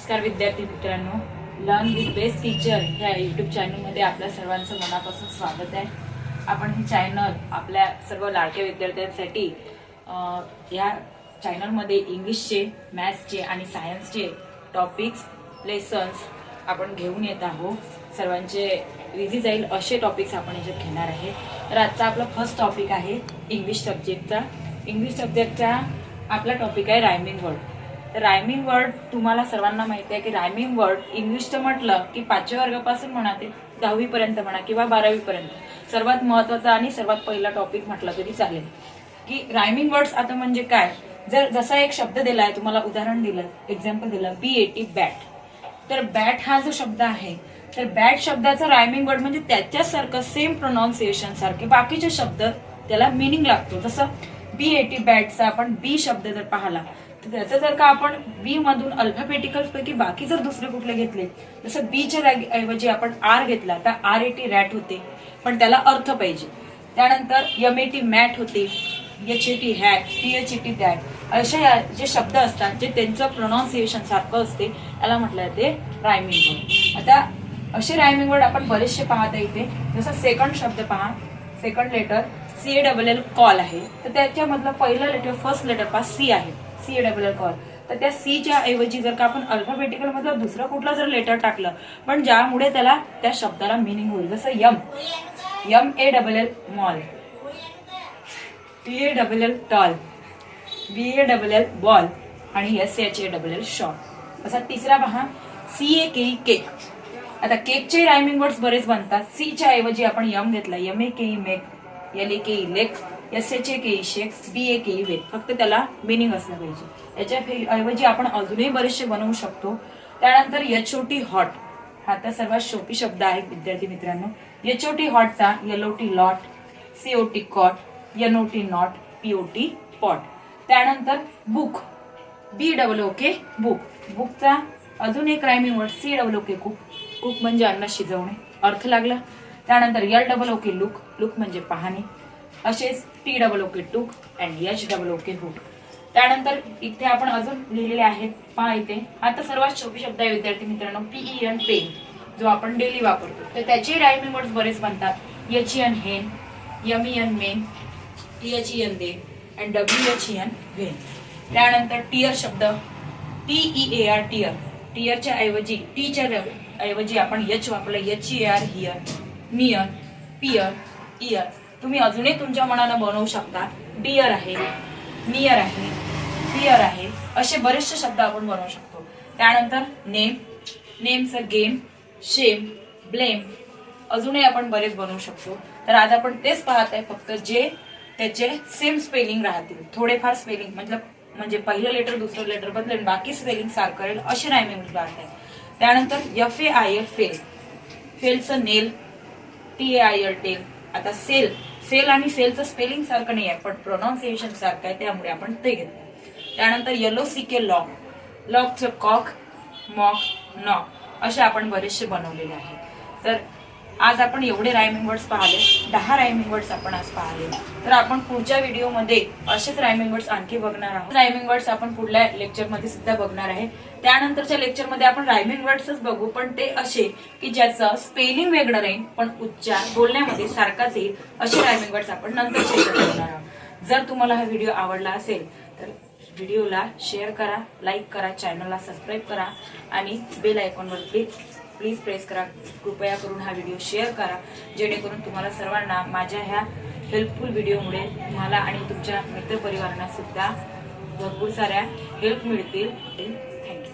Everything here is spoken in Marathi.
नमस्कार विद्यार्थी मित्रांनो, लर्न विथ बेस्ट टीचर ह्या यूट्यूब चॅनलमध्ये आपल्या सर्वांचं मनापासून स्वागत आहे. आपण हे चॅनल आपल्या सर्व लाडक्या विद्यार्थ्यांसाठी या चॅनलमध्ये इंग्लिशचे, मॅथ्सचे आणि सायन्सचे टॉपिक्स, लेसन्स आपण घेऊन येत आहोत. सर्वांचे इझी जाईल असे टॉपिक्स आपण याच्यात घेणार आहे. तर आजचा आपला फर्स्ट टॉपिक आहे इंग्लिश सब्जेक्टचा. इंग्लिश सब्जेक्टचा आपला टॉपिक आहे रायमिंग वर्ड. तर रायमिंग वर्ड तुम्हाला सर्वांना माहिती आहे की रायमिंग वर्ड इंग्लिशचं म्हटलं की 5व्या वर्गापासून म्हणा ते 10वी पर्यंत म्हणा किंवा 12वी पर्यंत सर्वात महत्वाचा आणि सर्वात पहिला टॉपिक म्हटलं तरी चालेल. की रायमिंग वर्ड्स आता म्हणजे काय. जर जसा एक शब्द दिलाय, तुम्हाला उदाहरण दिलं, एक्झाम्पल दिलं, BAT बॅट. तर बॅट हा जो शब्द आहे, तर बॅट शब्दाचा रायमिंग वर्ड म्हणजे त्याच्यासारखं सेम प्रोनाऊन्सिएशन सारखे बाकीचे शब्द त्याला मिनिंग लागतो. जसं BAT बॅटचा आपण बी शब्द जर पाहिला तर त्याचं जर का आपण बी मधून अल्फाबेटिकल पैकी बाकी जर दुसरे कुठले घेतले, जसं बीच्या ऐवजी आपण आर घेतला तर RAT रॅट होते, पण त्याला अर्थ पाहिजे. त्यानंतर MAT मॅट होते, HAT हॅट, THAT दॅट. असे जे शब्द असतात जे त्यांचं प्रोनाऊन्सिएशन सारखं असते त्याला म्हटलं जाते रायमिंग वर्ड. आता असे रायमिंग वर्ड आपण बरेचसे पाहता इथे. जसं सेकंड शब्द पहा, सेकंड लेटर CALL कॉल आहे, तर त्याच्यामधलं पहिलं लेटर फर्स्ट लेटर पहा C आहे, CALL कॉल. तर त्या Cच्या ऐवजी जर का आपण अल्फाबेटिकल मधलं दुसरं कुठलं जर लेटर टाकलं, पण ज्यामुळे त्याला त्या शब्दाला मिनिंग होईल. जसं MALL mall, TALL tall, BALL ball आणि SHALL शॉर्ट. असा तिसरा पहा CAKE केक. आता केकचे रायमिंग वर्ड्स बरेच बनतात. सीच्या ऐवजी आपण यम घेतला, MAKE मेक, LAKE लेक, SHAKE शेक, BAKE वेक. फक्त त्याला मिनिंग असलं पाहिजे. याच्या ऐवजी आपण अजूनही बरेचसे बनवू शकतो. त्यानंतर HOT हॉट हा तर सर्वात सोपी शब्द आहे विद्यार्थी मित्रांनो. HOT हॉटचा LOT lot, COT cot, NOT not, POT pot. त्यानंतर बुक, BOOK बुक. बुकचा अजून एक rhyming word COOK cook. Cook म्हणजे अन्न शिजवणे, अर्थ लागला. त्यानंतर LOOK लुक, लुक म्हणजे पाहणे. असेच TOOK टूक अँड HOOK हुक. त्यानंतर इथे आपण अजून लिहिलेले आहेत पहा इथे. हा तर सर्वात सोपी शब्द आहे विद्यार्थी मित्रांनो. PEN पेन, जो आपण डेली वापरतो. तर त्याचे रायमिंग वर्ड्स बरेच बनतात. HEN hen, MEN men, THEN then and WHEN when. त्यानंतर टियर शब्द TEAR टियर. टियरच्या ऐवजी टीच्या ऐवजी आपण H वापरलं, HEAR hear, near, peer, ear. तुम्ही अजूनही तुमच्या मनानं बनवू शकता. डियर आहे, नियर आहे, पियर आहे, असे बरेचसे शब्द आपण बनवू शकतो. त्यानंतर नेम, नेमचं गेम, शेम, ब्लेम, अजूनही आपण बरेच बनवू शकतो. तर आज आपण तेच पाहत आहे, फक्त जे त्याचे सेम स्पेलिंग राहतील. थोडेफार स्पेलिंग म्हणजे पहिलं लेटर दुसरं लेटर बदलेल, बाकी स्पेलिंग सारखं राहील असे रायमिंग वर्ड आहे. त्यानंतर FAIL फेल, फेलचं नेल, TAIL टेल. आता सेल, सेल आणि सेलचं स्पेलिंग सारखं नाही आहे, पण प्रोनाऊन्सिएशन सारखं आहे, त्यामुळे आपण ते घेतलं. त्यानंतर LOCK लॉक, लॉकचं कॉक, मॉक, नॉक, असे आपण बरेचसे बनवलेले आहेत. तर आज आपण एवढे रायमिंग वर्ड्स पाहिले, 10 रायमिंग वर्ड्स आपण आज पाहिले. तर आपण पुढच्या व्हिडिओमध्ये असेच रायमिंग वर्ड्स आणखी बघणार आहोत. रायमिंग वर्ड्स आपण पुढल्या लेक्चरमध्ये सुद्धा बघणार आहे. त्यानंतरच्या लेक्चरमध्ये आपण रायमिंग वर्ड्सच बघू, पण ते असे की ज्याचं स्पेलिंग वेगळं राहील पण उच्चार बोलण्यामध्ये सारखाच येईल, असे रायमिंग वर्ड्स आपण नंतरच्या लेक्चरमध्ये बघणार आहोत. जर तुम्हाला हा व्हिडिओ आवडला असेल तर व्हिडिओला शेअर करा, लाईक करा, चॅनलला सबस्क्राईब करा आणि बेल आयकॉनवर प्लीज प्रेस करा. कृपया करून हा व्हिडिओ शेअर करा, जेणेकरून तुम्हाला सर्वांना माझ्या ह्या हेल्पफुल व्हिडिओमुळे तुम्हाला आणि तुमच्या मित्रपरिवारांना सुद्धा भरपूर साऱ्या हेल्प मिळतील. थँक्यू.